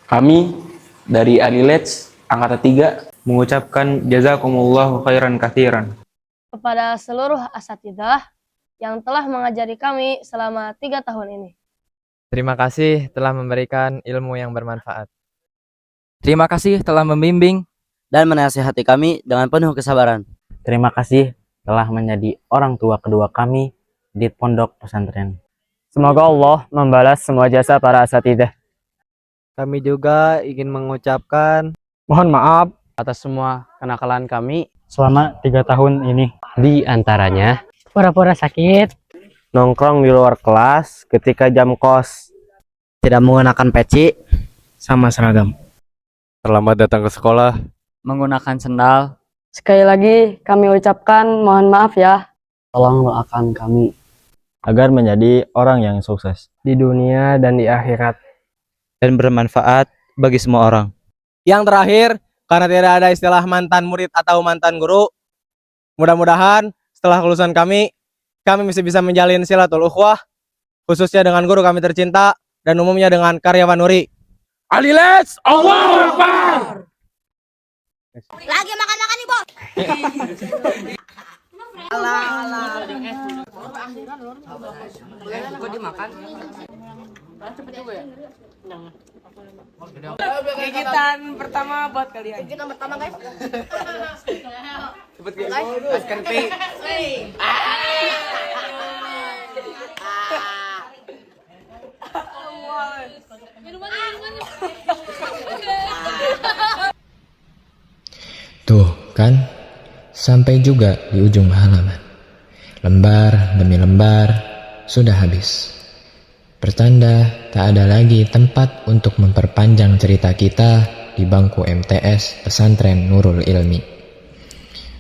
Kami dari Adilets Angkatan 3 mengucapkan jazakumullahu khairan katsiran kepada seluruh asatidzah yang telah mengajari kami selama 3 tahun ini. Terima kasih telah memberikan ilmu yang bermanfaat. Terima kasih telah membimbing dan menasihati kami dengan penuh kesabaran. Terima kasih telah menjadi orang tua kedua kami di pondok pesantren. Semoga Allah membalas semua jasa para asatidzah. Kami juga ingin mengucapkan Mohon maaf Atas semua kenakalan kami selama 3 tahun ini. di antaranya Pura-pura sakit, nongkrong di luar kelas ketika jam kos, Tidak menggunakan peci, sama seragam, terlambat datang ke sekolah. menggunakan sendal. Sekali lagi kami ucapkan mohon maaf ya. Tolong doakan kami Agar menjadi orang yang sukses di dunia dan di akhirat. dan bermanfaat bagi semua orang. Yang terakhir, karena tidak ada istilah mantan murid atau mantan guru, mudah-mudahan setelah kelulusan kami masih bisa menjalin silatul ukhuwah, khususnya dengan guru kami tercinta dan umumnya dengan karyawan Nuri. Adilets, Allahu Akbar. Lagi makan-makan nih, Bos. Gigitan pertama buat kalian. Gigitan pertama, guys. Cepet guys, kerpi. Tuh kan, sampai juga di ujung halaman. Lembar demi lembar sudah habis. Pertanda tak ada lagi tempat untuk memperpanjang cerita kita di bangku MTS Pesantren Nurul Ilmi.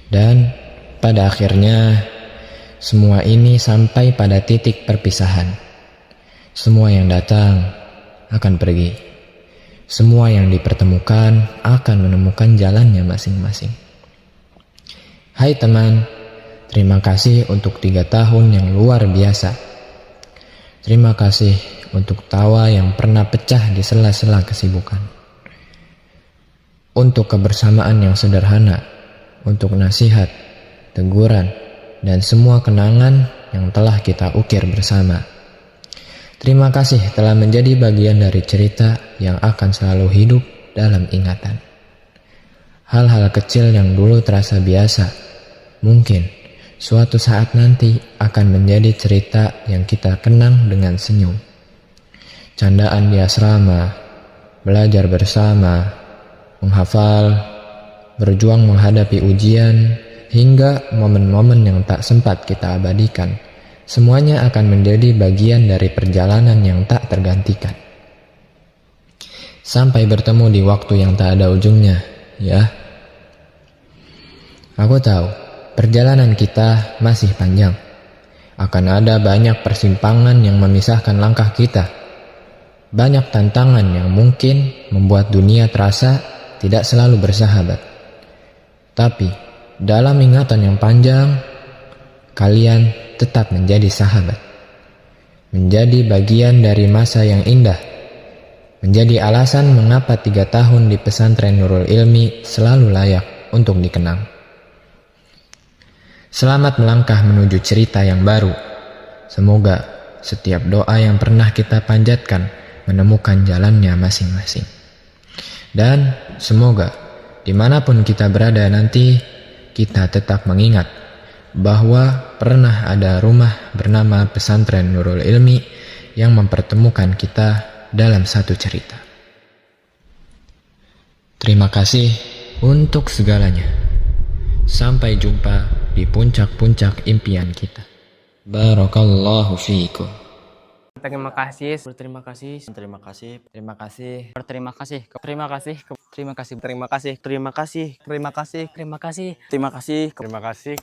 Dan pada akhirnya semua ini sampai pada titik perpisahan. Semua yang datang akan pergi. Semua yang dipertemukan akan menemukan jalannya masing-masing. Hai teman, terima kasih untuk 3 tahun yang luar biasa. Terima kasih untuk tawa yang pernah pecah di sela-sela kesibukan. Untuk kebersamaan yang sederhana, untuk nasihat, teguran, dan semua kenangan yang telah kita ukir bersama. Terima kasih telah menjadi bagian dari cerita yang akan selalu hidup dalam ingatan. Hal-hal kecil yang dulu terasa biasa, mungkin suatu saat nanti akan menjadi cerita yang kita kenang dengan senyum. Candaan di asrama, belajar bersama, menghafal, berjuang menghadapi ujian, hingga momen-momen yang tak sempat kita abadikan. Semuanya akan menjadi bagian dari perjalanan yang tak tergantikan. Sampai bertemu di waktu yang tak ada ujungnya, ya. Aku tahu, perjalanan kita masih panjang. Akan ada banyak persimpangan yang memisahkan langkah kita. Banyak tantangan yang mungkin membuat dunia terasa tidak selalu bersahabat. Tapi, dalam ingatan yang panjang, kalian tetap menjadi sahabat. Menjadi bagian dari masa yang indah. Menjadi alasan mengapa 3 tahun di pesantren Nurul Ilmi selalu layak untuk dikenang. Selamat melangkah menuju cerita yang baru. Semoga setiap doa yang pernah kita panjatkan menemukan jalannya masing-masing. Dan semoga dimanapun kita berada nanti, kita tetap mengingat bahwa pernah ada rumah bernama Pesantren Nurul Ilmi yang mempertemukan kita dalam satu cerita. Terima kasih untuk segalanya. Sampai jumpa di puncak-puncak impian kita. Barakallahu fiikum. Terima kasih. Terima kasih. Terima kasih. Terima kasih. Terima kasih. Terima kasih. Terima kasih. Terima kasih. Terima kasih. Terima kasih. Terima kasih. Terima kasih. Terima kasih.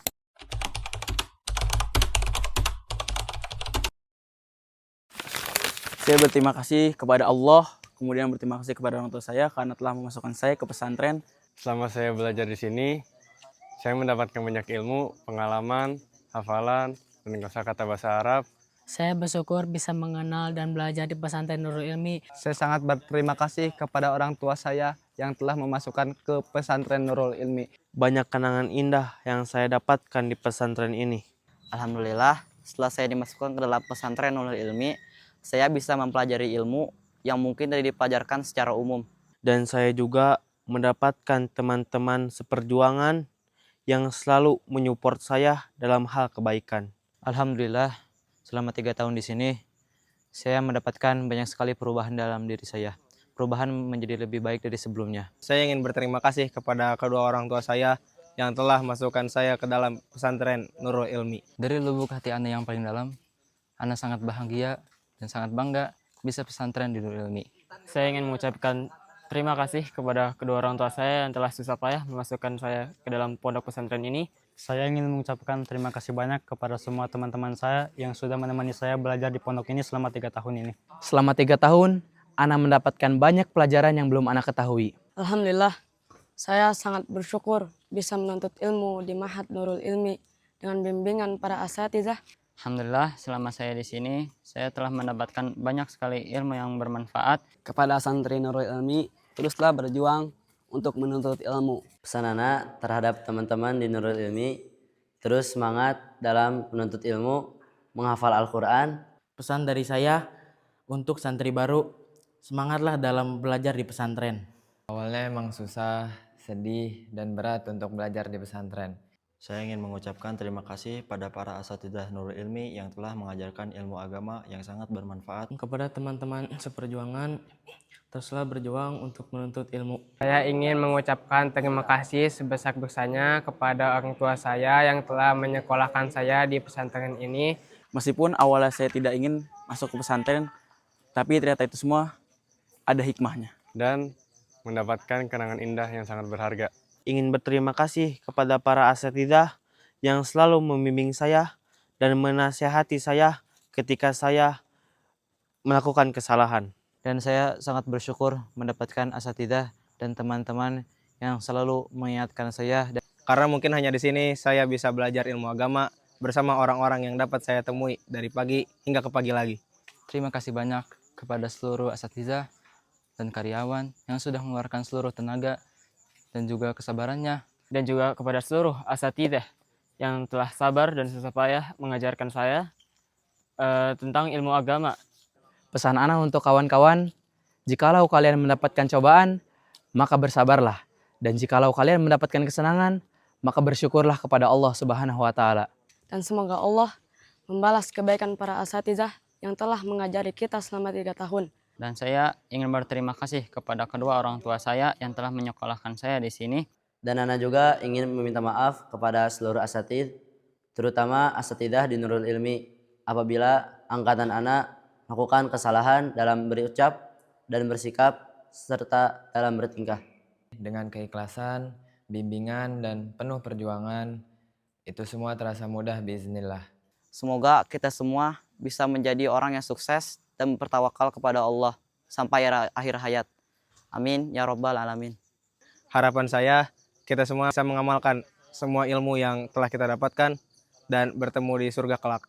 Saya berterima kasih kepada Allah, kemudian berterima kasih kepada orang tua saya karena telah memasukkan saya ke pesantren. Selama saya belajar di sini, saya mendapatkan banyak ilmu, pengalaman, hafalan, dan kosakata bahasa Arab Saya bersyukur bisa mengenal dan belajar di pesantren Nurul Ilmi. Saya sangat berterima kasih kepada orang tua saya yang telah memasukkan ke pesantren Nurul Ilmi. Banyak kenangan indah yang saya dapatkan di pesantren ini. Alhamdulillah, setelah saya dimasukkan ke dalam pesantren Nurul Ilmi, saya bisa mempelajari ilmu yang mungkin tidak dipelajarkan secara umum. Dan saya juga mendapatkan teman-teman seperjuangan yang selalu menyupport saya dalam hal kebaikan. Alhamdulillah, selama 3 tahun di sini, saya mendapatkan banyak sekali perubahan dalam diri saya. Perubahan menjadi lebih baik dari sebelumnya. Saya ingin berterima kasih kepada kedua orang tua saya yang telah masukkan saya ke dalam pesantren Nurul Ilmi. Dari lubuk hati Ana yang paling dalam, Ana sangat bahagia dan sangat bangga bisa pesantren di Nurul Ilmi. Saya ingin mengucapkan terima kasih kepada kedua orang tua saya yang telah susah payah memasukkan saya ke dalam pondok pesantren ini. Saya ingin mengucapkan terima kasih banyak kepada semua teman-teman saya yang sudah menemani saya belajar di pondok ini selama 3 tahun ini. Selama 3 tahun, Ana mendapatkan banyak pelajaran yang belum Ana ketahui. Alhamdulillah, saya sangat bersyukur bisa menuntut ilmu di Ma'had Nurul Ilmi dengan bimbingan para asatizah. Alhamdulillah, selama saya di sini, saya telah mendapatkan banyak sekali ilmu yang bermanfaat. Kepada santri Nurul Ilmi, teruslah berjuang untuk menuntut ilmu. Pesan Ana terhadap teman-teman di Nurul Ilmi, terus semangat dalam menuntut ilmu, menghafal Al-Quran. Pesan dari saya untuk santri baru, semangatlah dalam belajar di pesantren. Awalnya emang susah, sedih, dan berat untuk belajar di pesantren. Saya ingin mengucapkan terima kasih pada para asatidzah Nurul Ilmi yang telah mengajarkan ilmu agama yang sangat bermanfaat. Kepada teman-teman seperjuangan, teruslah berjuang untuk menuntut ilmu. Saya ingin mengucapkan terima kasih sebesar-besarnya kepada orang tua saya yang telah menyekolahkan saya di pesantren ini. Meskipun awalnya saya tidak ingin masuk ke pesantren, tapi ternyata itu semua ada hikmahnya. Dan mendapatkan kenangan indah yang sangat berharga. Ingin berterima kasih kepada para asatidzah yang selalu membimbing saya dan menasihati saya ketika saya melakukan kesalahan. Dan saya sangat bersyukur mendapatkan asatidzah dan teman-teman yang selalu mengingatkan saya. Karena mungkin hanya di sini saya bisa belajar ilmu agama bersama orang-orang yang dapat saya temui dari pagi hingga ke pagi lagi. Terima kasih banyak kepada seluruh asatidzah dan karyawan yang sudah mengeluarkan seluruh tenaga dan juga kesabarannya. Dan juga kepada seluruh asatidzah yang telah sabar dan susah payah mengajarkan saya tentang ilmu agama. Pesan Ana untuk kawan-kawan, jikalau kalian mendapatkan cobaan, maka bersabarlah. Dan jikalau kalian mendapatkan kesenangan, maka bersyukurlah kepada Allah Subhanahu wa Ta'ala. Dan semoga Allah membalas kebaikan para asatizah yang telah mengajari kita selama 3 tahun. Dan saya ingin berterima kasih kepada kedua orang tua saya yang telah menyekolahkan saya di sini. Dan Ana juga ingin meminta maaf kepada seluruh asatidz, terutama asatidzah di Nurul Ilmi, apabila angkatan Ana melakukan kesalahan dalam berucap dan bersikap serta dalam bertingkah. Dengan keikhlasan, bimbingan, dan penuh perjuangan, itu semua terasa mudah biiznillah. Semoga kita semua bisa menjadi orang yang sukses dan bertawakal kepada Allah sampai akhir hayat. Amin ya Rabbal Alamin. Harapan saya, kita semua bisa mengamalkan semua ilmu yang telah kita dapatkan dan bertemu di surga kelak.